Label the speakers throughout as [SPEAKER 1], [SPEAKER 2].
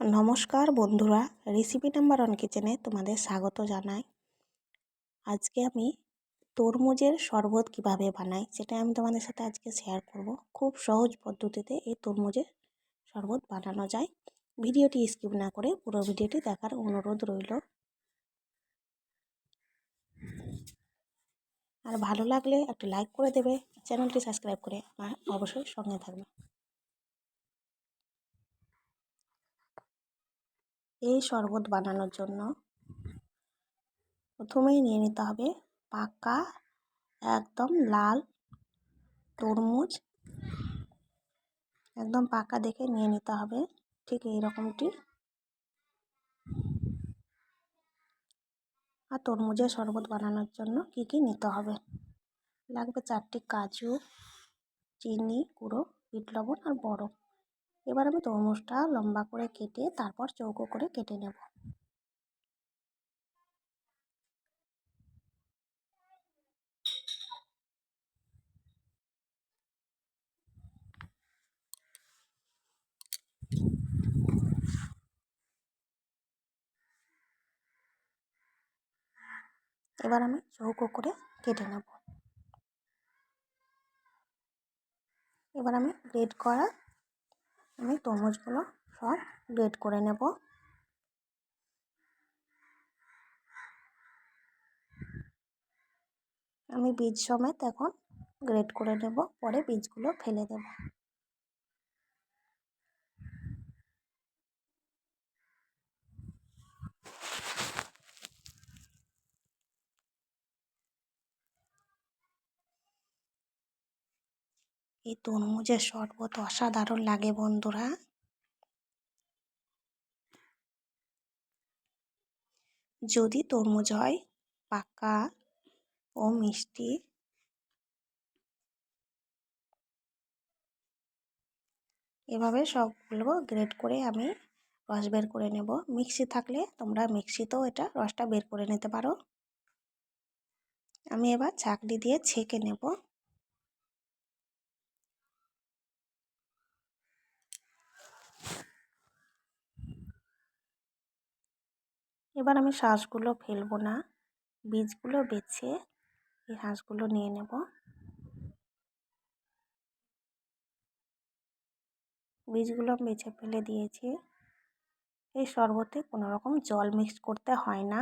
[SPEAKER 1] নমস্কার বন্ধুরা, recipe number 1 কিচেনে তোমাদের স্বাগত জানাই। আজকে আমি তরমুজের শরবত কিভাবে বানাই সেটা আমি তোমাদের সাথে আজকে শেয়ার করব। খুব সহজ পদ্ধতিতে এই তরমুজের শরবত বানানো যায়। ভিডিওটি স্কিপ না করে পুরো ভিডিওটি দেখার অনুরোধ রইল। আর ভালো লাগলে একটু লাইক করে দেবে, চ্যানেলটি সাবস্ক্রাইব করে আমার অবশ্যই সঙ্গে থাকবে। এই শরবত বানানোর জন্য প্রথমেই নিয়ে নিতে হবে পাকা একদম লাল তরমুজ। একদম পাকা দেখে নিয়ে নিতে হবে, ঠিক এই রকমটি। আর তরমুজের শরবত বানানোর জন্য কি কি নিতে হবে, লাগবে 4টি কাজু, চিনি গুঁড়ো, বিট লবণ আর বরফ। এবার আমি তরমুজটা লম্বা করে কেটে তারপর চৌকো করে কেটে নেব। এবার আমি চৌকো করে কেটে নেব। এবার আমি তরমুজগুলো সব গ্রেড করে নেব। আমি বীজ সমেত এখন গ্রেড করে নেব, পরে বীজগুলো ফেলে দেব। এই তরমুজের শরবত অসাধারণ লাগে বন্ধুরা। যদি তরমুজ হয় পাকা ও মিষ্টি। এভাবে সবগুলো গ্রেড করে আমি রস বের করে নেব। মিক্সি থাকলে তোমরা মিক্সিতেও এটা রসটা বের করে নিতে পারো। আমি এবার ছাঁকনি দিয়ে ছেঁকে নেব। এবার আমি শাঁসগুলো ফেলবো না, বীজগুলো বেছে এই শাঁসগুলো নিয়ে নেব। বীজগুলো বেছে ফেলে দিয়েছি। এই শরবতে কোনো রকম জল মিক্স করতে হয় না।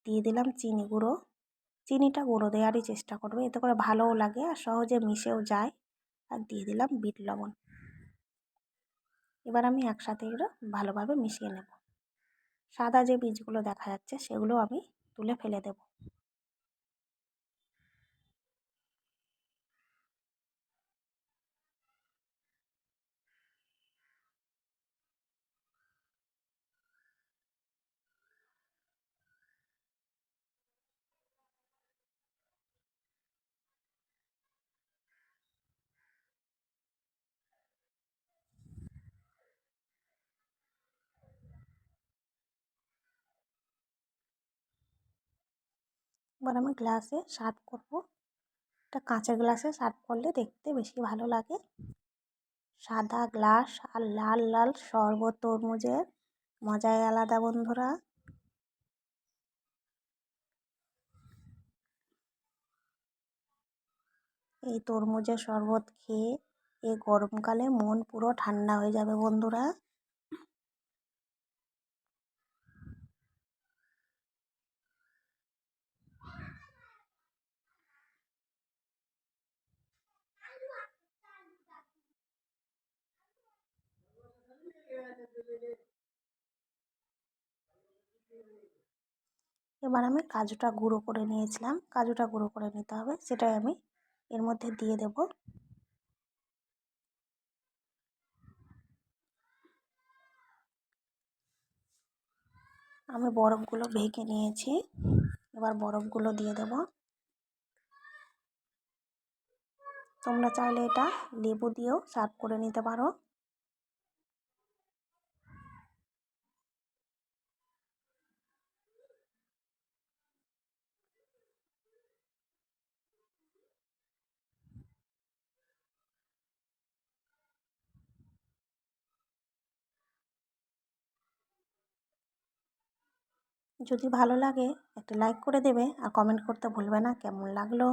[SPEAKER 1] দিয়ে দিলাম চিনি গুঁড়ো। চিনিটা গুঁড়ো দেওয়ারই চেষ্টা করবে, এতে করে ভালোও লাগে আর সহজে মিশেও যায়। আর দিয়ে দিলাম বিট লবণ। এবার আমি একসাথে এগুলো ভালোভাবে মিশিয়ে নেব। সাদা যে বীজগুলো দেখা যাচ্ছে সেগুলো আমি তুলে ফেলে দেব। এবার আমি গ্লাসে সার্ভ করব। এটা কাঁচের গ্লাসে সার্ভ করলে দেখতে বেশি ভালো লাগে। সাদা গ্লাস আর লাল লাল শরবত তরমুজের মজাই আলাদা বন্ধুরা। এই তরমুজের শরবত খেয়ে এই গরমকালে মন পুরো ঠান্ডা হয়ে যাবে বন্ধুরা। এবার আমি কাজুটা গুঁড়ো করে নিয়েছিলাম, কাজুটা গুঁড়ো করে নিতে হবে, সেটাই আমি এর মধ্যে দিয়ে দেব। আমি বরফগুলো ভেঙে নিয়েছি, এবার বরফগুলো দিয়ে দেব। তোমরা চাইলে এটা লেবু দিয়েও সার্ভ করে নিতে পারো। যদি ভালো লাগে একটি লাইক করে দেবে আর কমেন্ট করতে ভুলবে না কেমন লাগলো।